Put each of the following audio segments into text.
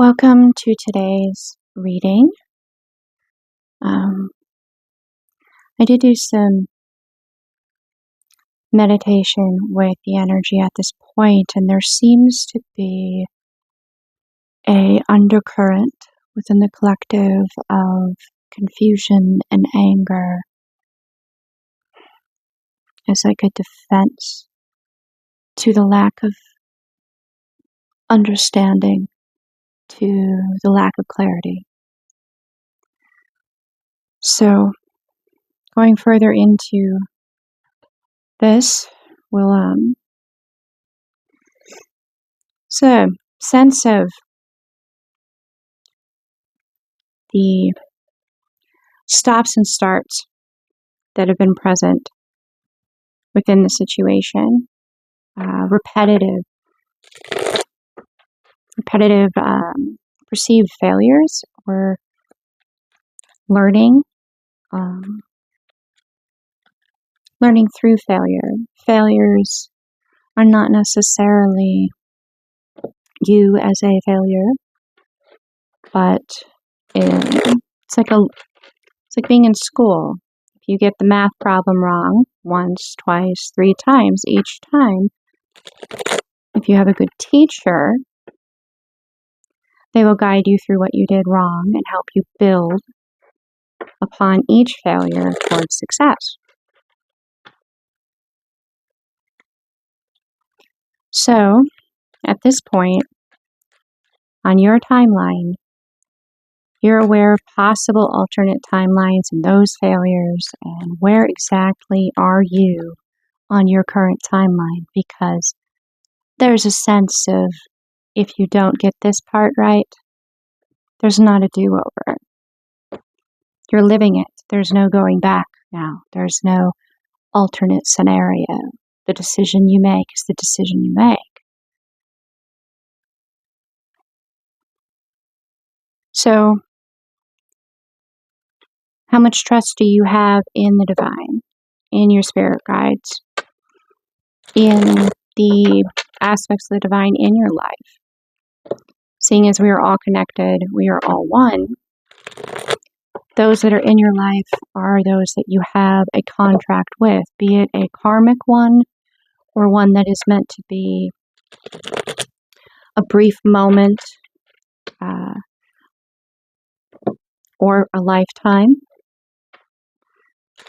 Welcome to today's reading. I did do some meditation with the energy at this point, and there seems to be a undercurrent within the collective of confusion and anger as like a defense to the lack of understanding, to the lack of clarity. So, going further into this, we'll so sense of the stops and starts that have been present within the situation, repetitive perceived failures, or learning through failure. Failures are not necessarily you as a failure, but it's like being in school. If you get the math problem wrong once, twice, 3 times, each time, if you have a good teacher, they will guide you through what you did wrong and help you build upon each failure towards success. So, at this point, on your timeline, you're aware of possible alternate timelines and those failures, and where exactly are you on your current timeline? Because there's a sense of, if you don't get this part right, there's not a do-over. You're living it. There's no going back now. There's no alternate scenario. The decision you make is the decision you make. So, how much trust do you have in the divine, in your spirit guides, in the aspects of the divine in your life? Seeing as we are all connected, we are all one, those that are in your life are those that you have a contract with, be it a karmic one or one that is meant to be a brief moment or a lifetime,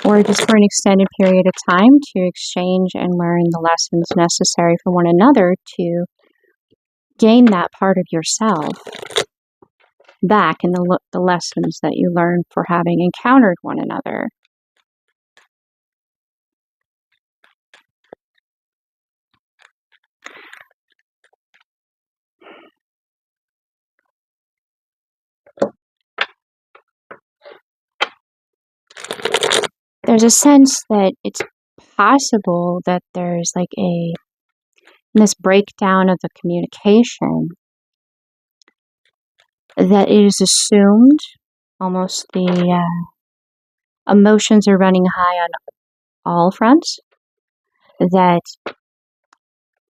or just for an extended period of time to exchange and learn the lessons necessary for one another to gain that part of yourself back in the lessons that you learned for having encountered one another. There's a sense that it's possible that there's like this breakdown of the communication, that it is assumed almost the emotions are running high on all fronts, that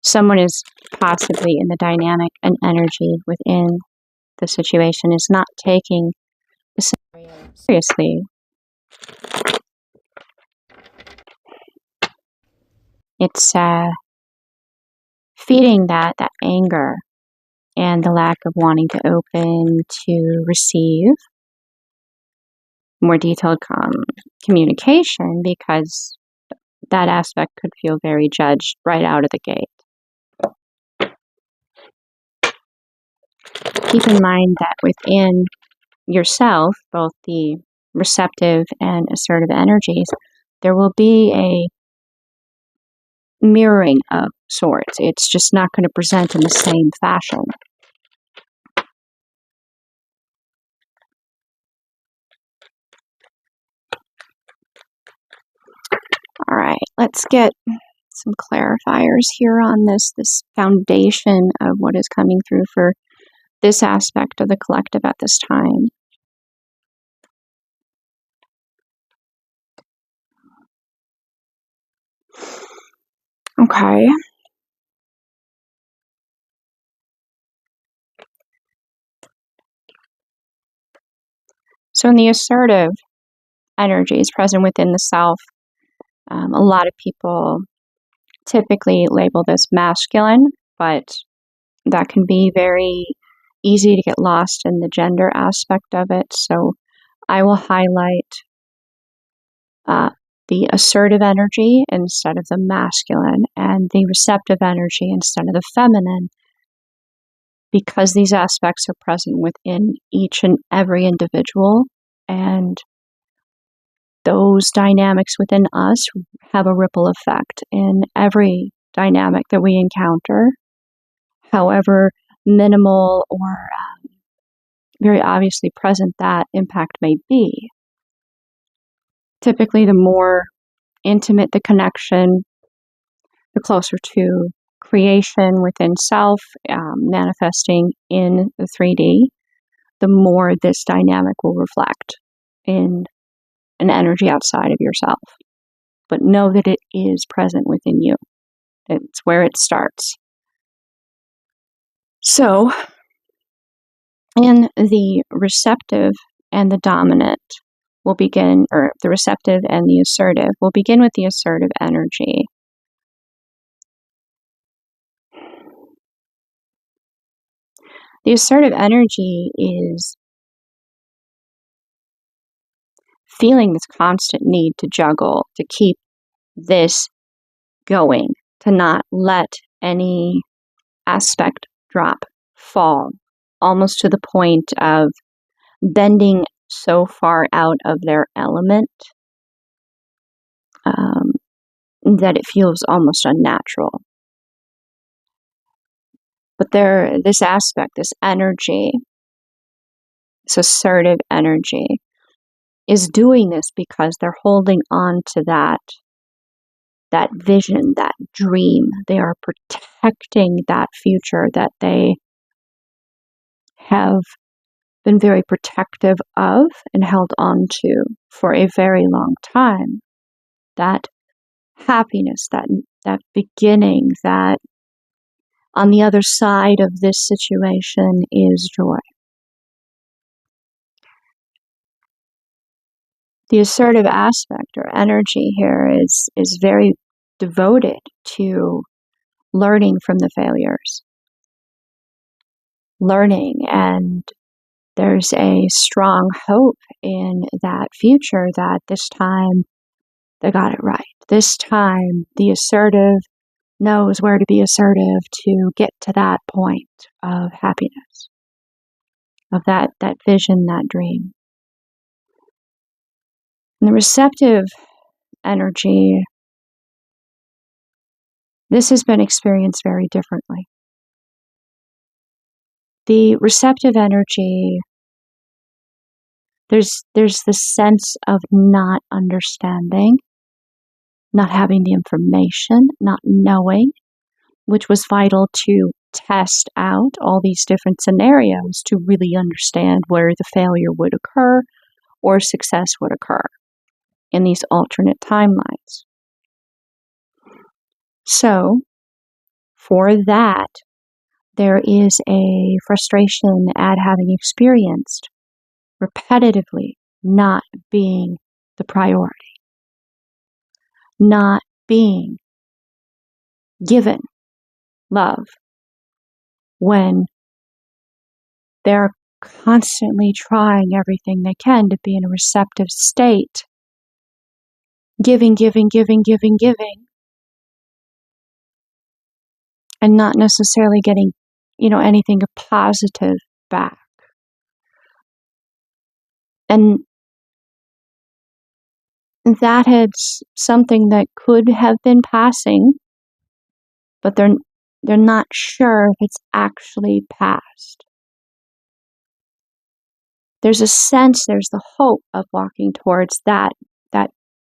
someone is possibly in the dynamic and energy within the situation is not taking the scenario seriously. It's feeding that anger and the lack of wanting to open to receive more detailed communication, because that aspect could feel very judged right out of the gate. Keep in mind that within yourself, both the receptive and assertive energies, there will be a mirroring of sorts. It's just not going to present in the same fashion. All right, let's get some clarifiers here on this foundation of what is coming through for this aspect of the collective at this time. Okay. So in the assertive energy is present within the self. A lot of people typically label this masculine, but that can be very easy to get lost in the gender aspect of it. So I will highlight the assertive energy instead of the masculine, and the receptive energy instead of the feminine, because these aspects are present within each and every individual, and those dynamics within us have a ripple effect in every dynamic that we encounter, however minimal or very obviously present that impact may be. Typically, the more intimate the connection, the closer to creation within self, manifesting in the 3D, the more this dynamic will reflect in an energy outside of yourself. But know that it is present within you. It's where it starts. So, in the receptive and the dominant, we'll begin, or the receptive and the assertive, we'll begin with the assertive energy. The assertive energy is feeling this constant need to juggle, to keep this going, to not let any aspect drop, fall, almost to the point of bending so far out of their element that it feels almost unnatural. But this aspect, this energy, this assertive energy, is doing this because they're holding on to that vision, that dream. They are protecting that future that they have been very protective of and held on to for a very long time. That happiness, that beginning, that on the other side of this situation is joy. The assertive aspect or energy here is very devoted to learning from the failures. Learning, and there's a strong hope in that future that this time they got it right. This time the assertive knows where to be assertive to get to that point of happiness, of that vision, that dream. And the receptive energy, this has been experienced very differently. The receptive energy, there's this sense of not understanding, not having the information, not knowing, which was vital to test out all these different scenarios to really understand where the failure would occur or success would occur in these alternate timelines. So, for that, there is a frustration at having experienced repetitively not being the priority, not being given love when they're constantly trying everything they can to be in a receptive state, giving, and not necessarily getting, anything positive back. And that is something that could have been passing, but they're not sure if it's actually passed. There's a sense, there's the hope of walking towards that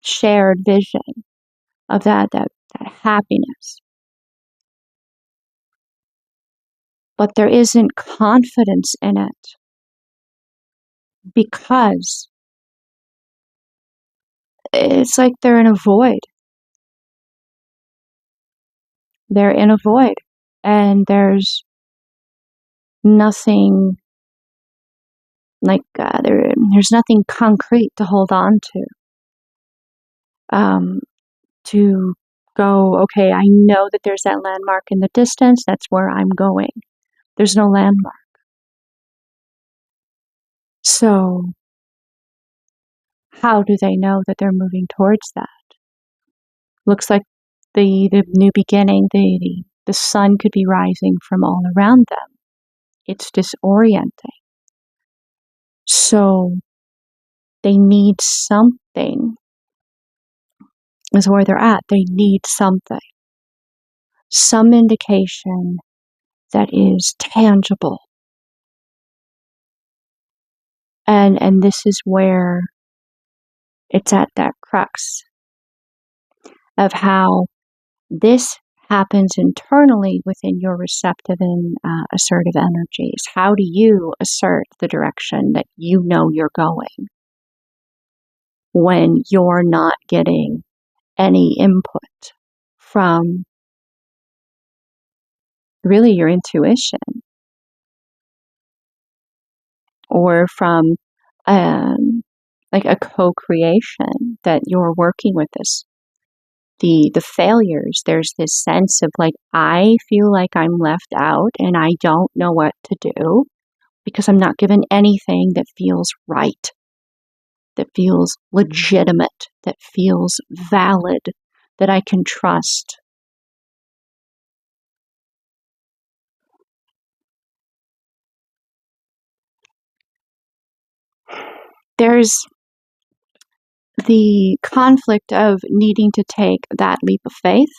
shared vision of that happiness. But there isn't confidence in it because it's like they're in a void. They're in a void, and there's nothing there's nothing concrete to hold on to go, okay, I know that there's that landmark in the distance, that's where I'm going. There's no landmark. So how do they know that they're moving towards that? Looks like the new beginning, the sun could be rising from all around them. It's disorienting. So they need something, is where they're at. They need something. Some indication that is tangible. And this is where it's at that crux of how this happens internally within your receptive and assertive energies. How do you assert the direction that you know you're going when you're not getting any input from really your intuition or from like a co-creation that you're working with this? The failures, there's this sense of like, I feel like I'm left out and I don't know what to do because I'm not given anything that feels right, that feels legitimate, that feels valid, that I can trust. There's the conflict of needing to take that leap of faith.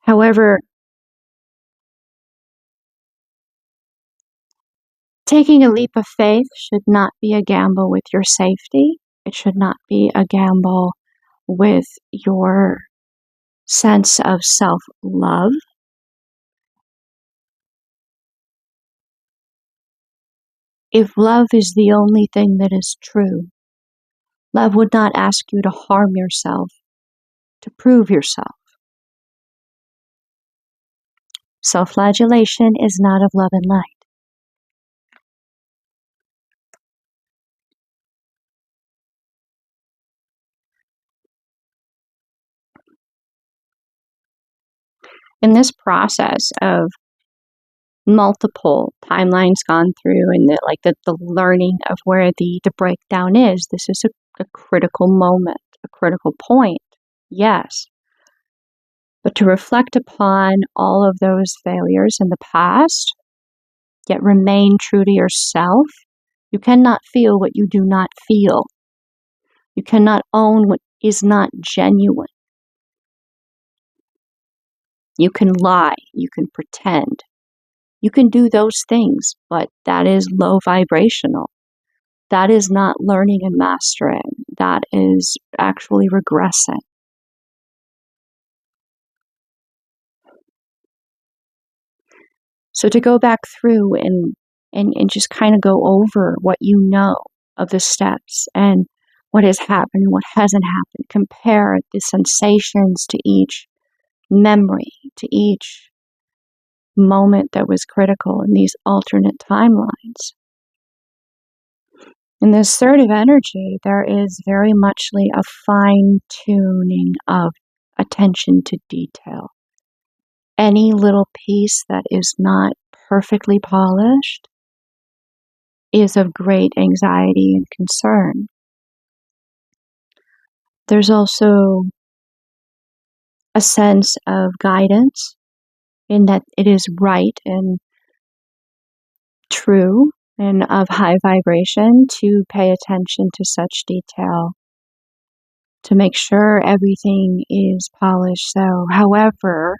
However, taking a leap of faith should not be a gamble with your safety. It should not be a gamble with your sense of self-love. If love is the only thing that is true, love would not ask you to harm yourself to prove yourself. Self-flagellation is not of love and light. In this process of multiple timelines gone through and the learning of where the breakdown is, this is a critical moment, a critical point, yes. But to reflect upon all of those failures in the past, yet remain true to yourself. You cannot feel what you do not feel. You cannot own what is not genuine. You can lie, you can pretend. You can do those things, but that is low vibrational. That is not learning and mastering. That is actually regressing. So to go back through and just kind of go over what you know of the steps and what has happened and what hasn't happened, compare the sensations to each memory, to each moment that was critical in these alternate timelines. In the assertive energy, there is very muchly a fine-tuning of attention to detail. Any little piece that is not perfectly polished is of great anxiety and concern. There's also a sense of guidance in that it is right and true and of high vibration to pay attention to such detail, to make sure everything is polished. So, however,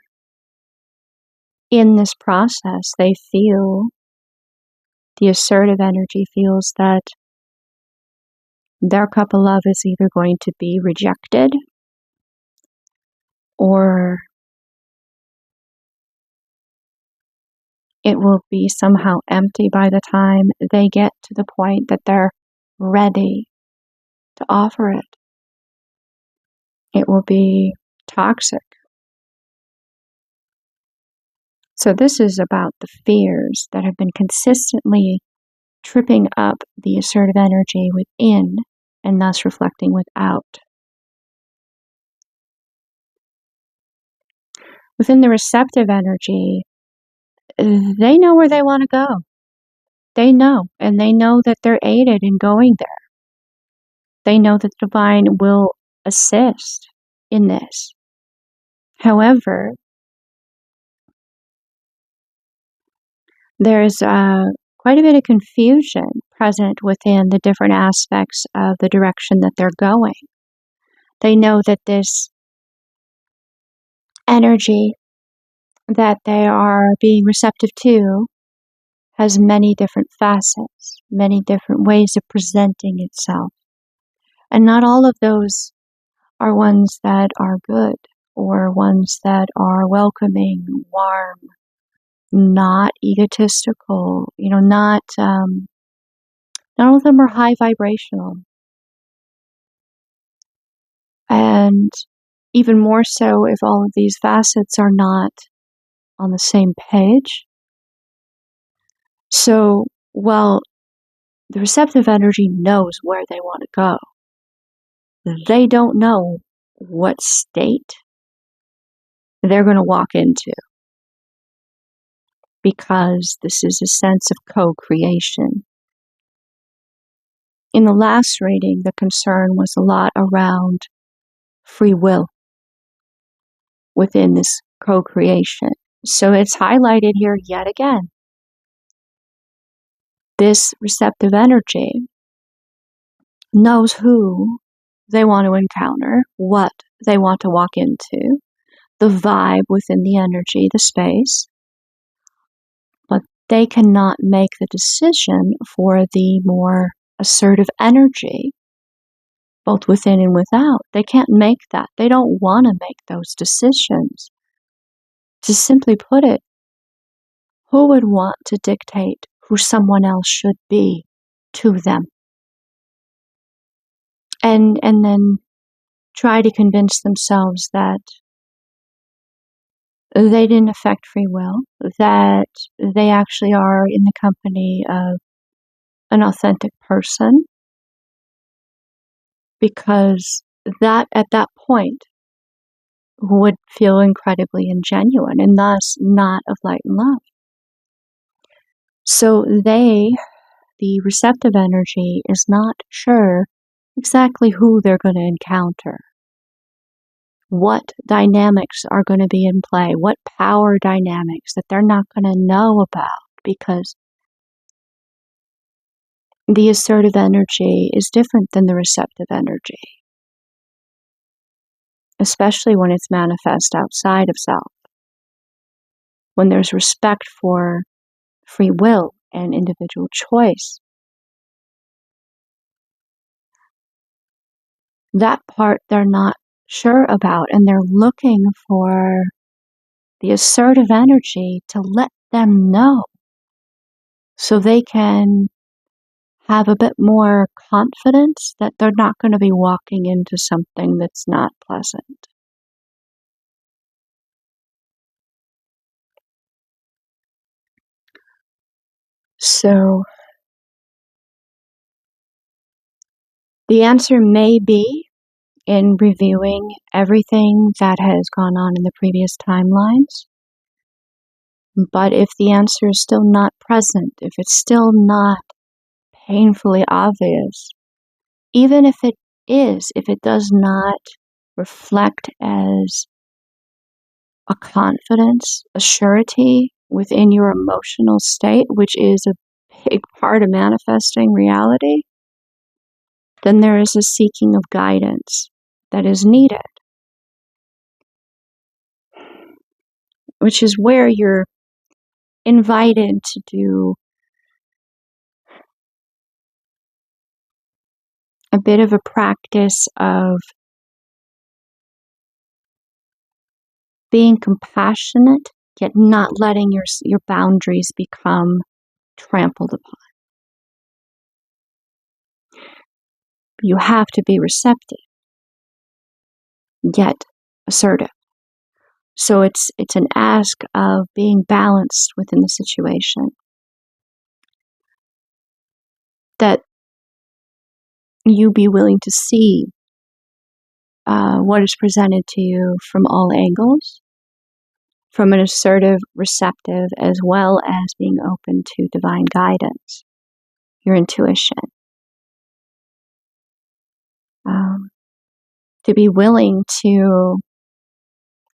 in this process, the assertive energy feels that their cup of love is either going to be rejected or it will be somehow empty by the time they get to the point that they're ready to offer it. It will be toxic. So this is about the fears that have been consistently tripping up the assertive energy within and thus reflecting without. Within the receptive energy, they know where they want to go. They know, and they know that they're aided in going there. They know that the divine will assist in this. However, there's quite a bit of confusion present within the different aspects of the direction that they're going. They know that this energy that they are being receptive to has many different facets, many different ways of presenting itself. And not all of those are ones that are good or ones that are welcoming, warm, not egotistical, not all of them are high vibrational. And even more so if all of these facets are not on the same page. So while the receptive energy knows where they want to go, they don't know what state they're going to walk into, because this is a sense of co-creation. In the last reading, the concern was a lot around free will within this co-creation. So it's highlighted here yet again. This receptive energy knows who they want to encounter, what they want to walk into, the vibe within the energy, the space, but they cannot make the decision for the more assertive energy, both within and without. They can't make that. They don't want to make those decisions. To simply put it, who would want to dictate who someone else should be to them? And then try to convince themselves that they didn't affect free will, that they actually are in the company of an authentic person, because that at that point would feel incredibly ingenuine and thus not of light and love. So the receptive energy, is not sure exactly who they're going to encounter, what dynamics are going to be in play, what power dynamics that they're not going to know about, because the assertive energy is different than the receptive energy, especially when it's manifest outside of self, when there's respect for free will and individual choice. That part they're not sure about, and they're looking for the assertive energy to let them know so they can have a bit more confidence that they're not going to be walking into something that's not pleasant. So the answer may be in reviewing everything that has gone on in the previous timelines. But if the answer is still not present, if it's still not painfully obvious, even if it is, if it does not reflect as a confidence, a surety within your emotional state, which is a big part of manifesting reality, then there is a seeking of guidance that is needed, which is where you're invited to do a bit of a practice of being compassionate, yet not letting your boundaries become trampled upon. You have to be receptive, yet assertive. So it's an ask of being balanced within the situation. That you be willing to see what is presented to you from all angles, from an assertive, receptive, as well as being open to divine guidance, your intuition. To be willing to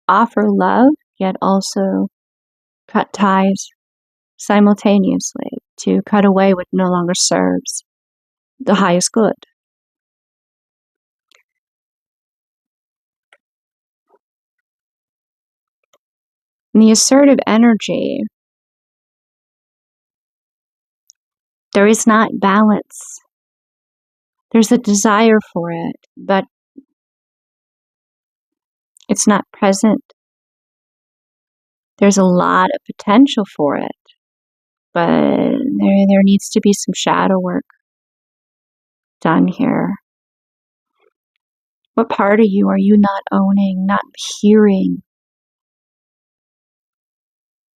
offer love, yet also cut ties simultaneously, to cut away what no longer serves the highest good. In the assertive energy, there is not balance. There's a desire for it, but it's not present. There's a lot of potential for it, but there needs to be some shadow work done here. What part of you are you not owning, not hearing,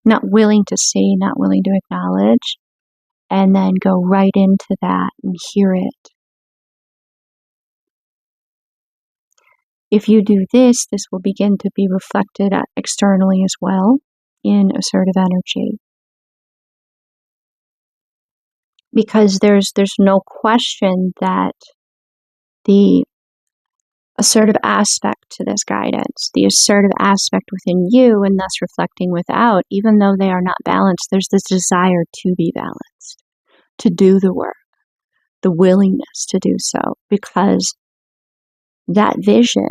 not willing to see, not willing to acknowledge, and then go right into that and hear it? If you do this, this will begin to be reflected externally as well in assertive energy. Because there's no question that the assertive aspect to this guidance, the assertive aspect within you and thus reflecting without, even though they are not balanced, there's this desire to be balanced, to do the work, the willingness to do so, because that vision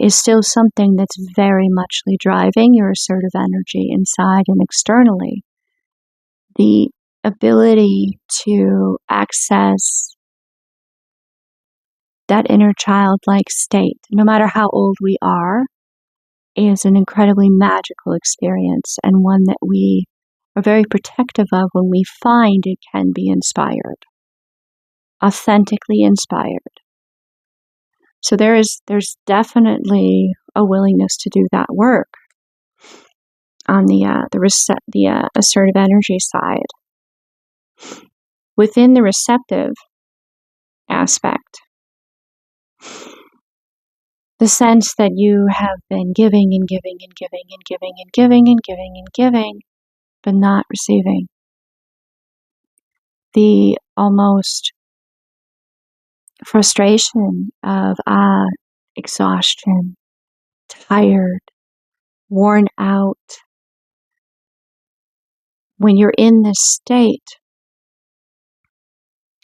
is still something that's very muchly driving your assertive energy inside and externally. The ability to access that inner childlike state, no matter how old we are, is an incredibly magical experience, and one that we are very protective of when we find it can be inspired, authentically inspired. So there's definitely a willingness to do that work on the assertive energy side. Within the receptive aspect, the sense that you have been giving and giving and giving and giving and giving and giving and giving, but not receiving. The almost frustration of exhaustion, tired, worn out. When you're in this state,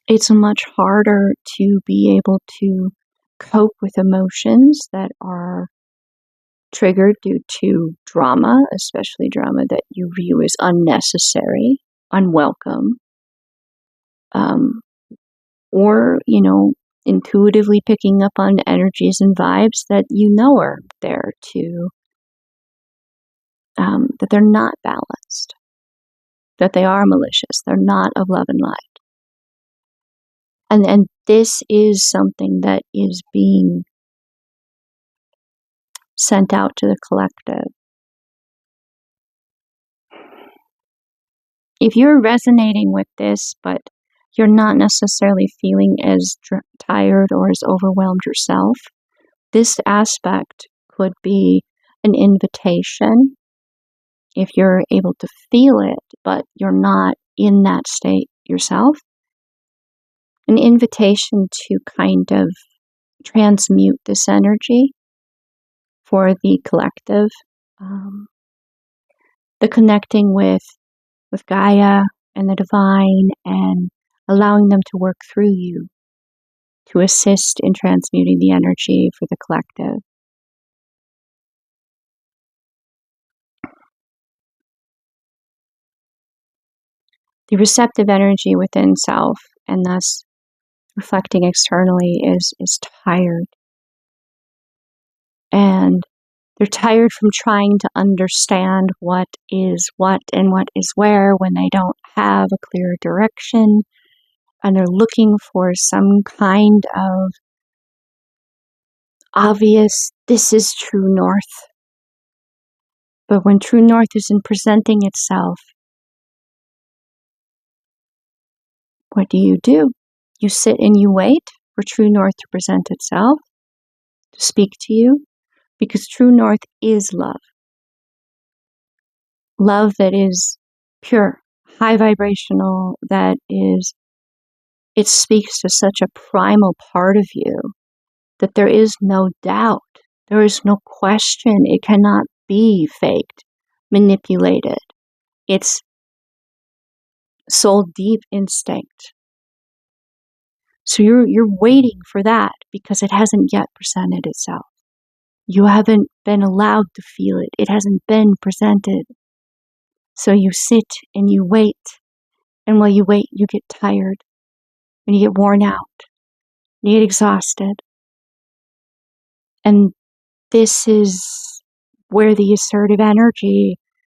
it's much harder to be able to cope with emotions that are triggered due to drama, especially drama that you view as unnecessary, unwelcome, or, intuitively picking up on energies and vibes that are there to, that they're not balanced, that they are malicious, they're not of love and light. And this is something that is being sent out to the collective. If you're resonating with this, but you're not necessarily feeling as tired or as overwhelmed yourself, this aspect could be an invitation, if you're able to feel it, but you're not in that state yourself, an invitation to kind of transmute this energy for the collective, the connecting with Gaia and the divine, and allowing them to work through you to assist in transmuting the energy for the collective. The receptive energy within self, and thus reflecting externally, is tired. And they're tired from trying to understand what is what and what is where when they don't have a clear direction, and they're looking for some kind of obvious, this is true north, But when True North isn't presenting itself, what do? You sit and you wait for True North to present itself, to speak to you, because True North is love. Love that is pure, high vibrational, it speaks to such a primal part of you that there is no doubt, there is no question. It cannot be faked, manipulated. It's soul deep instinct. So you're waiting for that because it hasn't yet presented itself. You haven't been allowed to feel it. It hasn't been presented. So you sit and you wait. And while you wait, you get tired and you get worn out. You get exhausted. And this is where the assertive energy,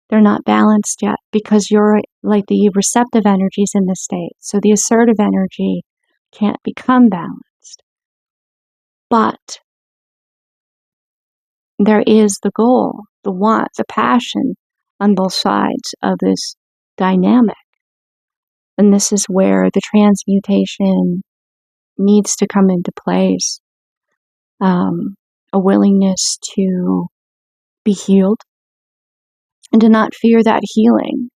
they're not balanced yet because you're like the receptive energies in this state. So the assertive energy can't become balanced. But there is the goal, the want, the passion on both sides of this dynamic. And this is where the transmutation needs to come into place. A willingness to be healed and to not fear that healing.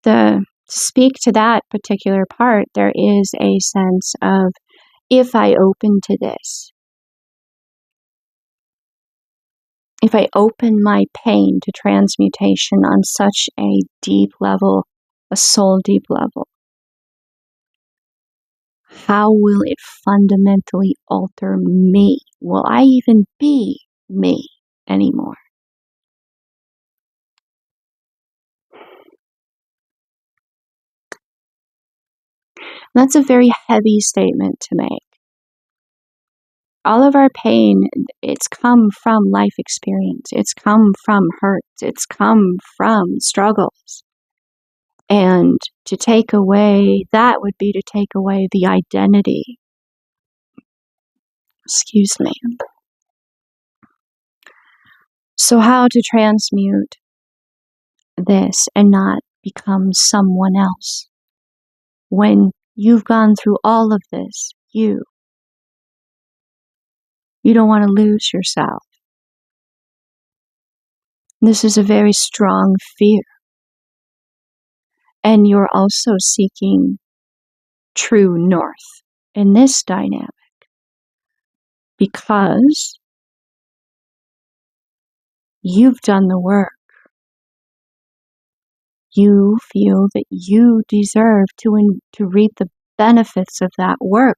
To speak to that particular part, there is a sense of, if I open to this, if I open my pain to transmutation on such a deep level, a soul deep level, how will it fundamentally alter me? Will I even be me anymore? That's a very heavy statement to make. All of our pain, it's come from life experience. It's come from hurts. It's come from struggles. And to take away, that would be to take away the identity. Excuse me. So how to transmute this and not become someone else? When you've gone through all of this, you don't want to lose yourself. This is a very strong fear. And you're also seeking true north in this dynamic because you've done the work. You feel that you deserve to reap the benefits of that work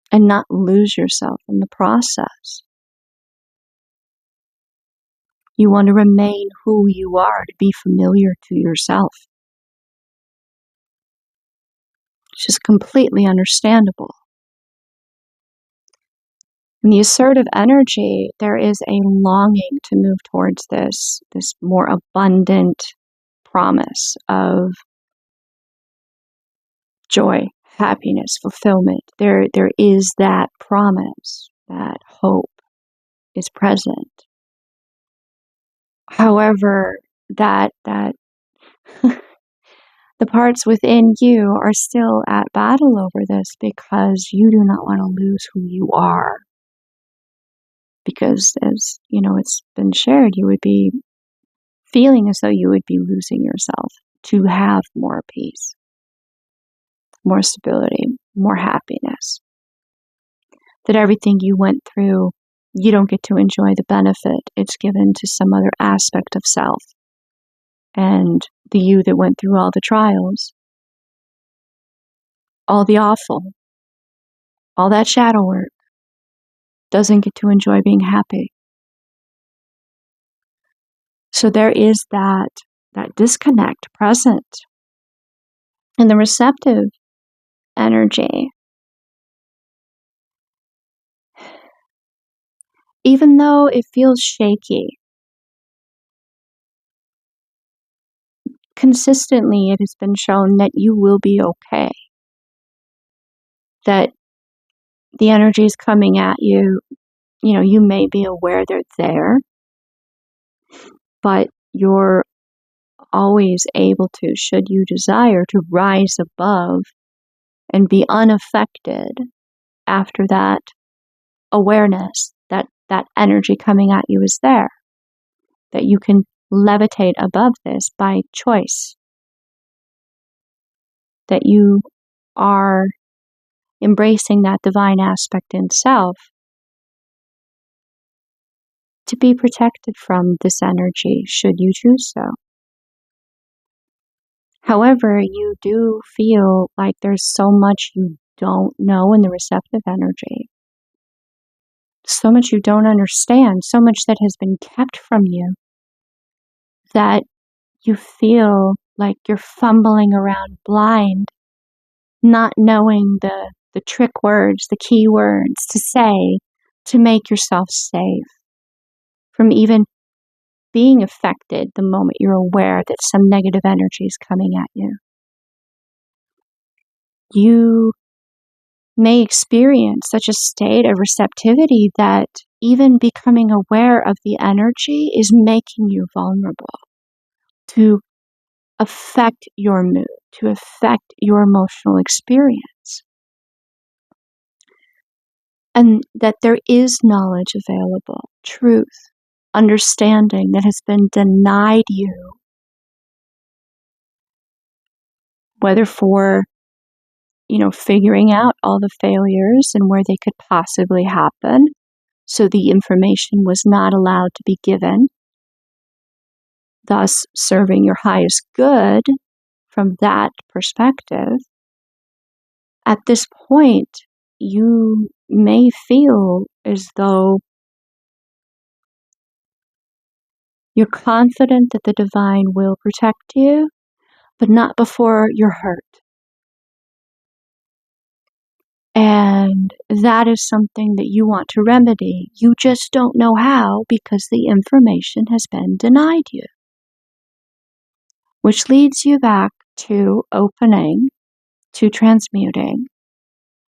and not lose yourself in the process. You want to remain who you are, to be familiar to yourself. Which is completely understandable. In the assertive energy, there is a longing to move towards this more abundant promise of joy, happiness, fulfillment. There is that promise, that hope is present. However, that the parts within you are still at battle over this because you do not want to lose who you are. Because, as you know, it's been shared, you would be feeling as though you would be losing yourself to have more peace, more stability, more happiness. That everything you went through, you don't get to enjoy the benefit. It's given to some other aspect of self. And the you that went through all the trials, all the awful, all that shadow work, doesn't get to enjoy being happy. So there is that disconnect present. And the receptive energy, even though it feels shaky, consistently it has been shown that you will be okay. That the energy is coming at you you may be aware they're there, but you're always able to, should you desire, to rise above and be unaffected after that awareness, that energy coming at you is there, that you can levitate above this by choice, that you are embracing that divine aspect in self to be protected from this energy, should you choose so. However, you do feel like there's so much you don't know in the receptive energy, so much you don't understand, so much that has been kept from you, that you feel like you're fumbling around blind, not knowing the trick words, the key words to say to make yourself safe from even being affected the moment you're aware that some negative energy is coming at you. You may experience such a state of receptivity that even becoming aware of the energy is making you vulnerable to affect your mood, to affect your emotional experience. And that there is knowledge available, truth, understanding that has been denied you, whether for, figuring out all the failures and where they could possibly happen, so the information was not allowed to be given, thus serving your highest good from that perspective. At this point, you may feel as though you're confident that the divine will protect you, but not before you're hurt. And that is something that you want to remedy. You just don't know how because the information has been denied you. Which leads you back to opening, to transmuting,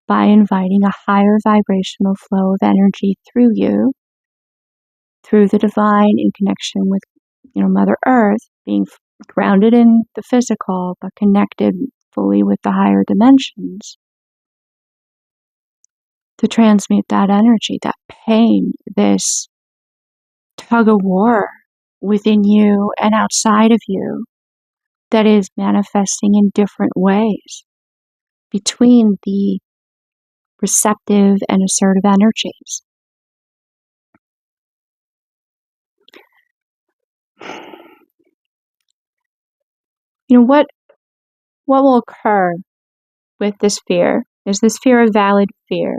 by inviting a higher vibrational flow of energy through you, through the divine in connection with, Mother Earth, being grounded in the physical, but connected fully with the higher dimensions, to transmute that energy, that pain, this tug of war within you and outside of you that is manifesting in different ways between the receptive and assertive energies. What will occur with this fear? Is this fear a valid fear?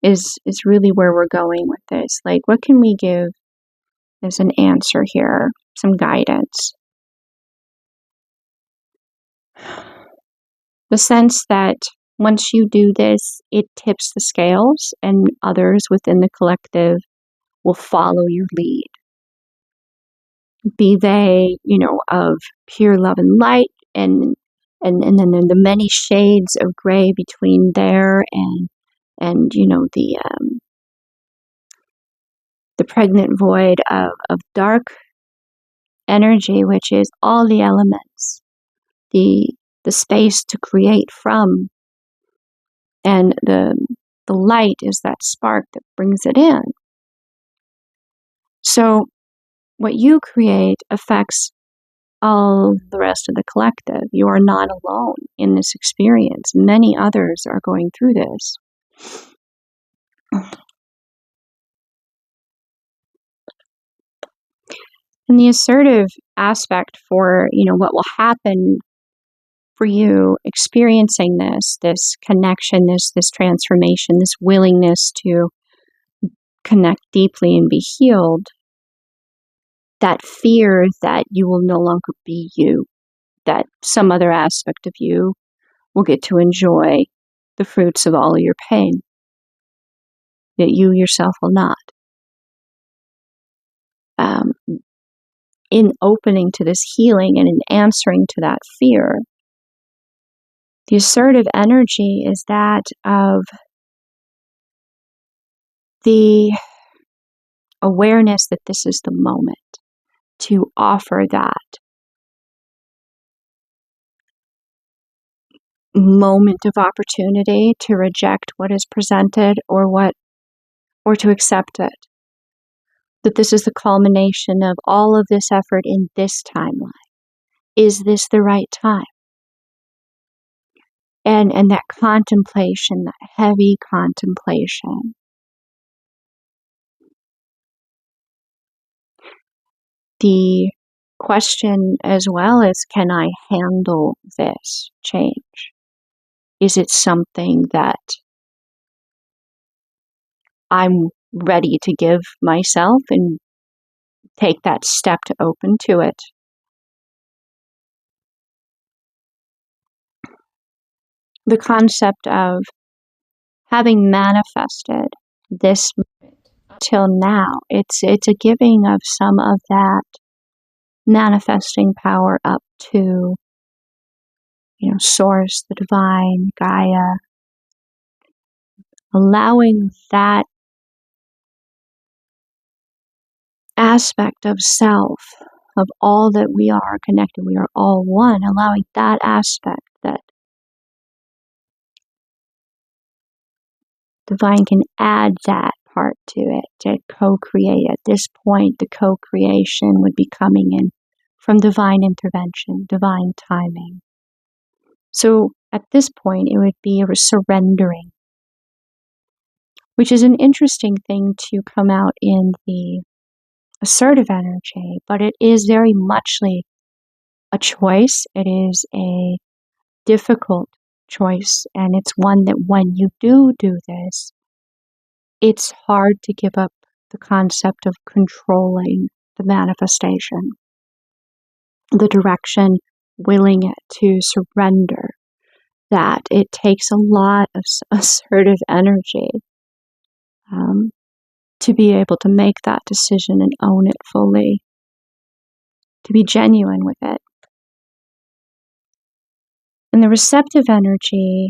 Is really where we're going with this. Like, what can we give as an answer here? Some guidance. The sense that once you do this, it tips the scales and others within the collective will follow your lead. Be they, of pure love and light, and then the many shades of gray between there and the pregnant void of dark energy, which is all the elements, the space to create from, and the light is that spark that brings it in. So what you create affects all the rest of the collective. You are not alone in this experience. Many others are going through this. And the assertive aspect for, what will happen for you experiencing this connection, this transformation, this willingness to connect deeply and be healed, that fear that you will no longer be you, that some other aspect of you will get to enjoy the fruits of all of your pain, that you yourself will not. In opening to this healing and in answering to that fear, the assertive energy is that of the awareness that this is the moment to offer that moment of opportunity to reject what is presented or to accept it. That this is the culmination of all of this effort in this timeline. Is this the right time? And that contemplation, that heavy contemplation. The question as well is, can I handle this change? Is it something that I'm ready to give myself and take that step to open to it? The concept of having manifested this moment till now, it's a giving of some of that manifesting power up to, Source, the divine, Gaia, allowing that aspect of self, of all that we are connected, we are all one, allowing that aspect that divine can add that part to it, to co-create. At this point, the co-creation would be coming in from divine intervention, divine timing. So at this point, it would be a surrendering, which is an interesting thing to come out in the assertive energy, but it is very muchly a choice. It is a difficult choice, and it's one that when you do this, it's hard to give up the concept of controlling the manifestation, the direction, willing it to surrender. That it takes a lot of assertive energy to be able to make that decision and own it fully, to be genuine with it. And the receptive energy,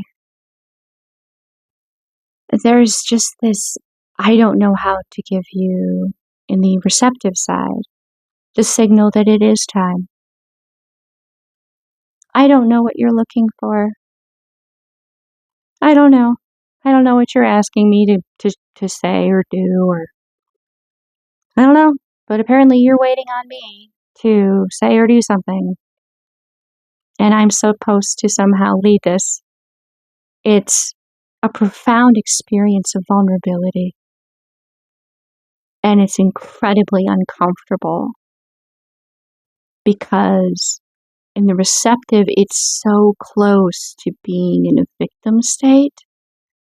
there's just this, I don't know how to give you, in the receptive side, the signal that it is time. I don't know what you're looking for. I don't know. I don't know what you're asking me to say or do, or I don't know. But apparently you're waiting on me to say or do something. And I'm supposed to somehow lead this. It's a profound experience of vulnerability. And it's incredibly uncomfortable because in the receptive, it's so close to being in a victim state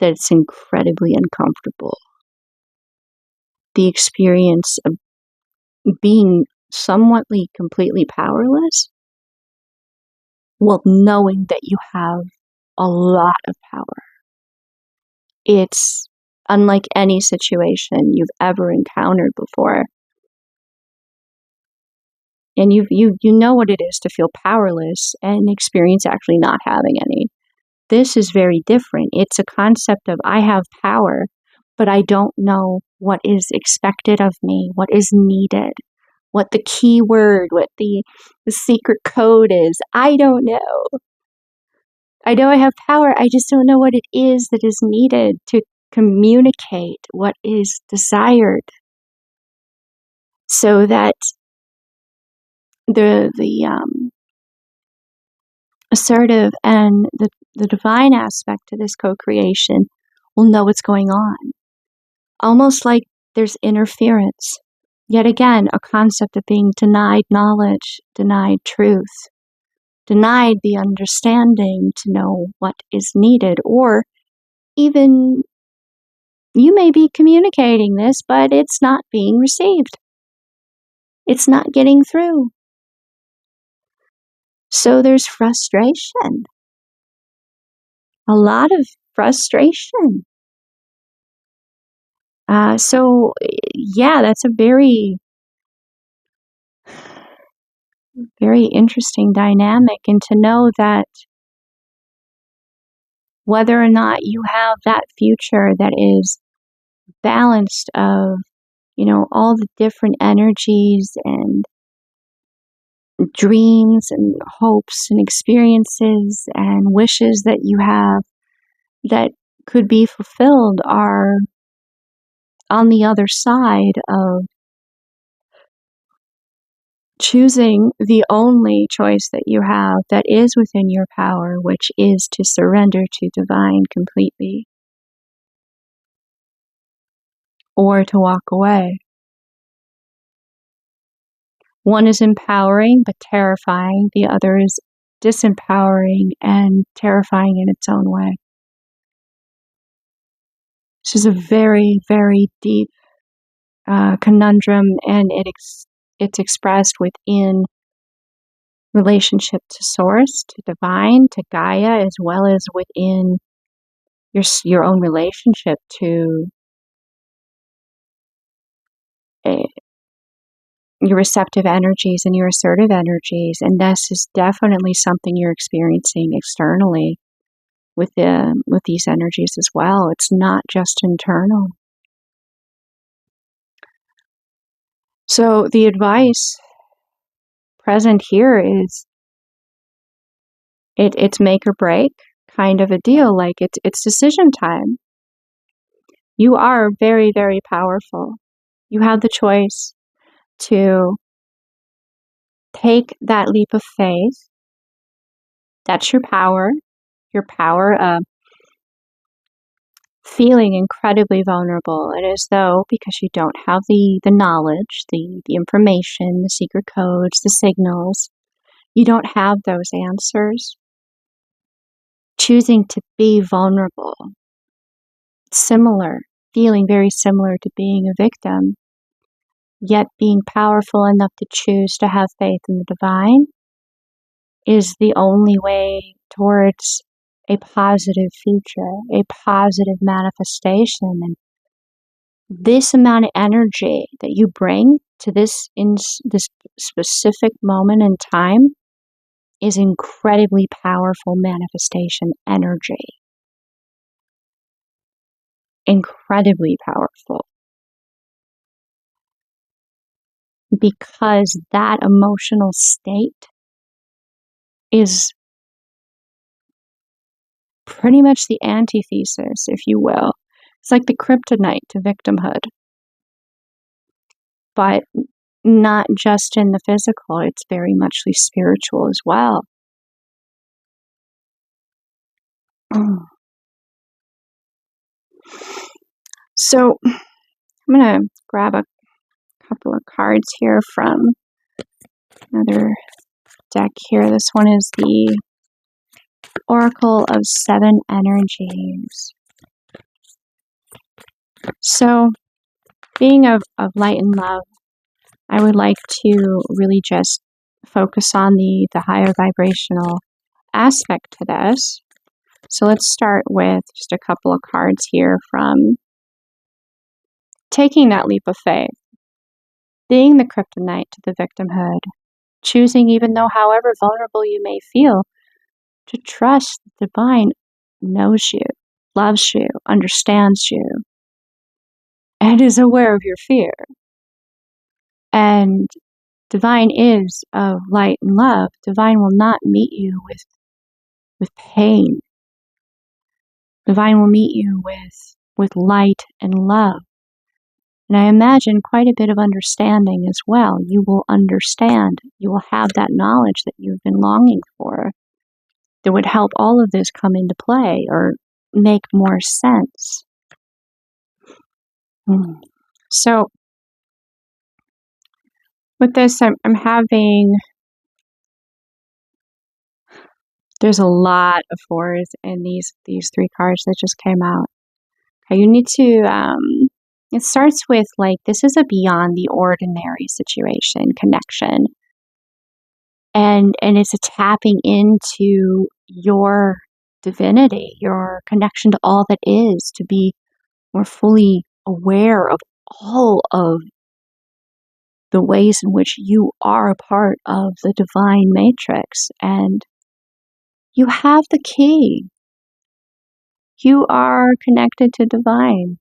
that it's incredibly uncomfortable. The experience of being somewhatly completely powerless, while knowing that you have a lot of power. It's unlike any situation you've ever encountered before. And you know what it is to feel powerless and experience actually not having any. This is very different. It's a concept of I have power, but I don't know what is expected of me, what is needed, what the key word, what the secret code is. I don't know. I know I have power. I just don't know what it is that is needed to communicate what is desired, so that the assertive and the divine aspect to this co-creation will know what's going on. Almost like there's interference. Yet again, a concept of being denied knowledge, denied truth, denied the understanding to know what is needed, or even you may be communicating this, but it's not being received. It's not getting through. So there's frustration. A lot of frustration. So yeah, that's a very, very interesting dynamic. And to know that whether or not you have that future that is balanced of all the different energies and dreams and hopes and experiences and wishes that you have that could be fulfilled are on the other side of choosing the only choice that you have that is within your power, which is to surrender to divine completely or to walk away. One is empowering but terrifying. The other is disempowering and terrifying in its own way. This is a very, very deep conundrum, and it's expressed within relationship to Source, to Divine, to Gaia, as well as within your own relationship to your receptive energies and your assertive energies. And this is definitely something you're experiencing externally with these energies as well. It's not just internal. So the advice present here is it's make or break kind of a deal. Like it's decision time. You are very, very powerful. You have the choice to take that leap of faith. That's your power of feeling incredibly vulnerable, and as though, because you don't have the knowledge, the information, the secret codes, the signals, you don't have those answers. Choosing to be vulnerable, feeling very similar to being a victim, yet being powerful enough to choose to have faith in the divine is the only way towards a positive future, a positive manifestation. And this amount of energy that you bring to this specific moment in time is incredibly powerful manifestation energy. Incredibly powerful. Because that emotional state is pretty much the antithesis, if you will. It's like the kryptonite to victimhood. But not just in the physical, it's very muchly spiritual as well. So I'm going to grab a couple of cards here from another deck here. This one is the Oracle of Seven Energies. So, being of light and love, I would like to really just focus on the higher vibrational aspect to this. So let's start with just a couple of cards here from taking that leap of faith, being the kryptonite to the victimhood, choosing, even though however vulnerable you may feel, to trust the divine knows you, loves you, understands you, and is aware of your fear. And divine is of light and love. Divine will not meet you with pain. Divine will meet you with light and love. And I imagine quite a bit of understanding as well. You will understand. You will have that knowledge that you've been longing for that would help all of this come into play or make more sense. So with this, I'm having, there's a lot of fours in these three cards that just came out. Okay, you need to, it starts with like, this is a beyond the ordinary situation, connection. And it's a tapping into your divinity, your connection to all that is, to be more fully aware of all of the ways in which you are a part of the divine matrix. And you have the key. You are connected to divine.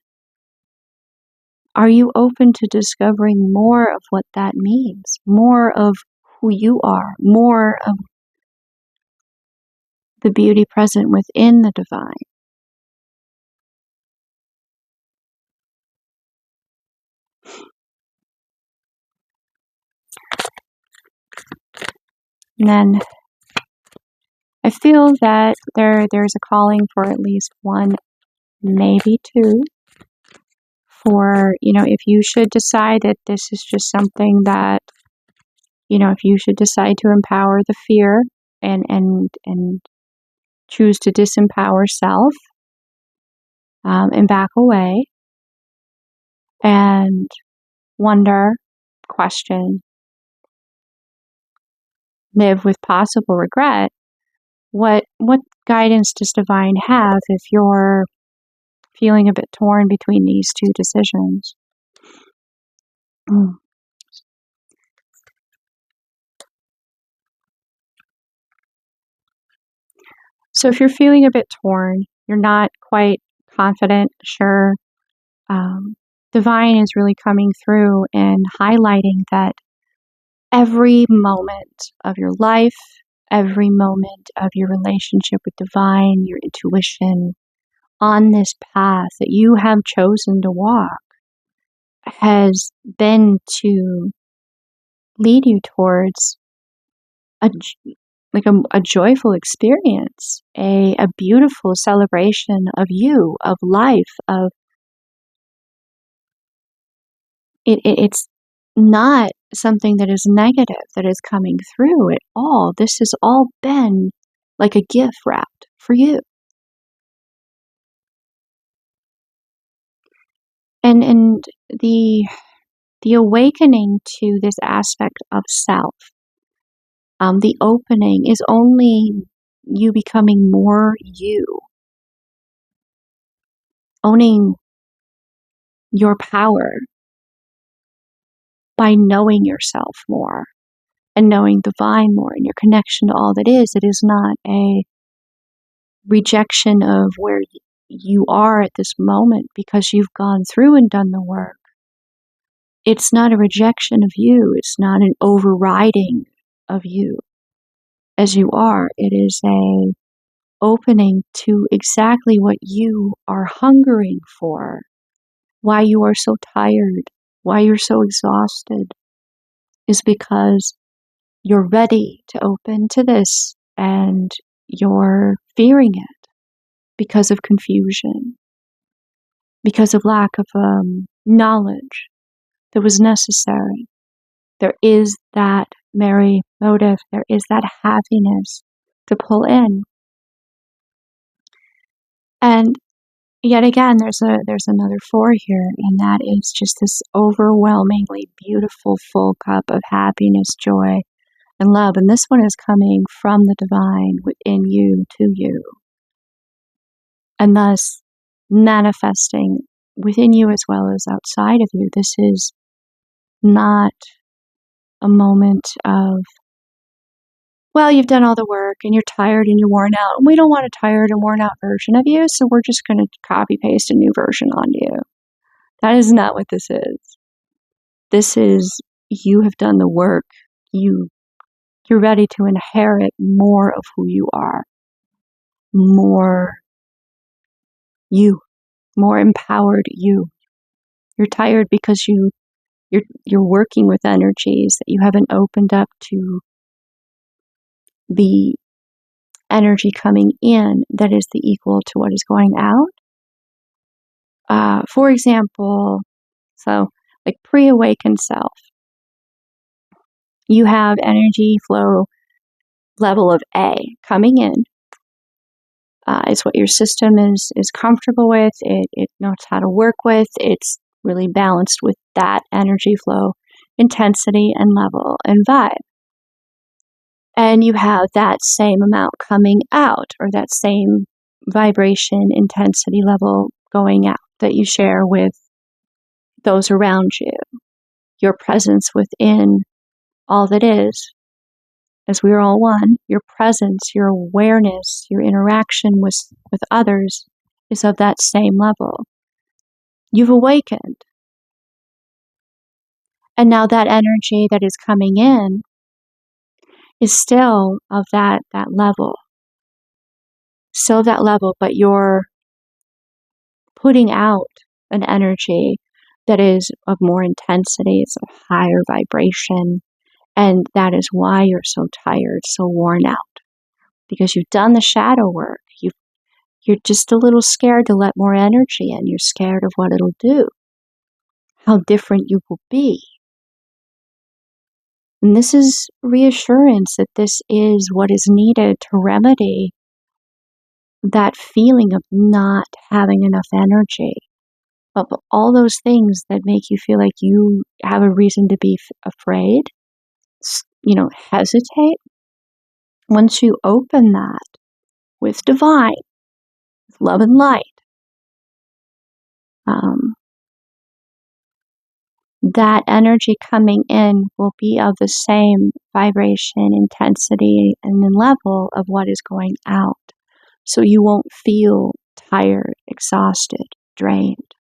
Are you open to discovering more of what that means? More of who you are, more of the beauty present within the divine? And then I feel that there's a calling for at least one, maybe two, for, if you should decide that this is just something that, if you should decide to empower the fear and choose to disempower self, and back away and wonder, question, live with possible regret, what guidance does divine have if you're feeling a bit torn between these two decisions? So if you're feeling a bit torn, you're not quite confident, sure, divine is really coming through and highlighting that every moment of your life, every moment of your relationship with divine, your intuition, on this path that you have chosen to walk has been to lead you towards a joyful experience, a beautiful celebration of you, of life, of it's not something that is negative that is coming through at all. This has all been like a gift wrapped for you. And the awakening to this aspect of self, the opening is only you becoming more you, owning your power by knowing yourself more and knowing divine more and your connection to all that is. It is not a rejection of where you are at this moment because you've gone through and done the work. It's not a rejection of you. It's not an overriding of you as you are. It is a opening to exactly what you are hungering for, why you are so tired, why you're so exhausted, is because you're ready to open to this and you're fearing it because of confusion, because of lack of knowledge that was necessary. There is that merry motive, there is that happiness to pull in. And yet again, there's another four here, and that is just this overwhelmingly beautiful full cup of happiness, joy, and love. And this one is coming from the divine within you to you, and thus manifesting within you as well as outside of you. This is not a moment of, well, you've done all the work and you're tired and you're worn out. And we don't want a tired and worn out version of you, so we're just going to copy paste a new version on you. That is not what this is. This is, you have done the work. You're ready to inherit more of who you are. More you. More empowered you. You're tired because you're working with energies that you haven't opened up to the energy coming in that is the equal to what is going out. For example, so like pre-awakened self, you have energy flow level of A coming in. It's what your system is comfortable with. It knows how to work with. It's really balanced with that energy flow, intensity, and level and vibe. And you have that same amount coming out, or that same vibration, intensity level going out that you share with those around you. Your presence within all that is, as we are all one, your presence, your awareness, your interaction with others is of that same level. You've awakened. And now that energy that is coming in is still of that level. Still that level, but you're putting out an energy that is of more intensity, it's of higher vibration, and that is why you're so tired, so worn out, because you've done the shadow work. You're just a little scared to let more energy in. You're scared of what it'll do, how different you will be. And this is reassurance that this is what is needed to remedy that feeling of not having enough energy, of all those things that make you feel like you have a reason to be afraid, hesitate. Once you open that with divine, with love and light, that energy coming in will be of the same vibration, intensity, and the level of what is going out. So you won't feel tired, exhausted, drained.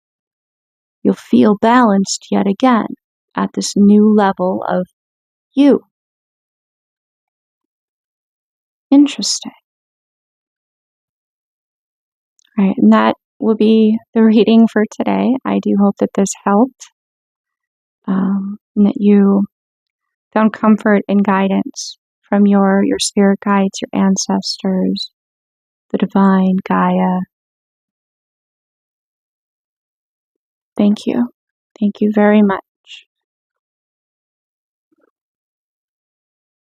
You'll feel balanced yet again at this new level of you. Interesting. All right, and that will be the reading for today. I do hope that this helped, and that you found comfort and guidance from your spirit guides, your ancestors, the divine, Gaia. Thank you. Thank you very much.